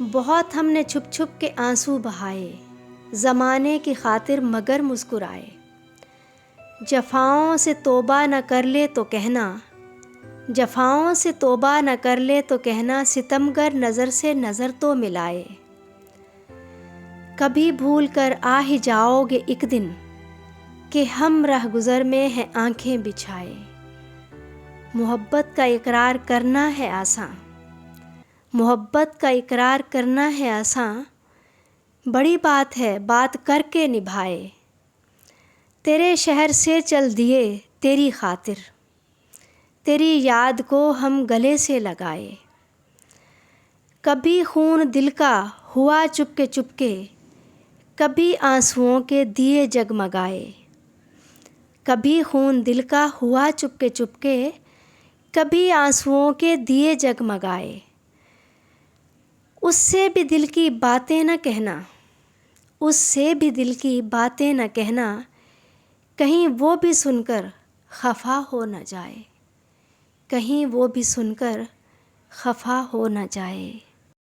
बहुत हमने छुप छुप के आंसू बहाए, ज़माने की खातिर मगर मुस्कुराए। जफ़ाओं से तौबा न कर ले तो कहना, जफ़ाओं से तौबा न कर ले तो कहना, सितमगर नज़र से नज़र तो मिलाए। कभी भूल कर आ ही जाओगे एक दिन कि हम राह गुज़र में हैं आंखें बिछाए। मोहब्बत का इकरार करना है आसान, मोहब्बत का इकरार करना है आसान, बड़ी बात है बात करके निभाए। तेरे शहर से चल दिए तेरी खातिर, तेरी याद को हम गले से लगाए। कभी खून दिल का हुआ चुपके चुपके, कभी आंसुओं के दिए जगमगाए। कभी खून दिल का हुआ चुपके चुपके, कभी आंसुओं के दिए जगमगाए। उससे भी दिल की बातें न कहना, उससे भी दिल की बातें न कहना, कहीं वो भी सुनकर खफा हो न जाए, कहीं वो भी सुनकर खफा हो न जाए।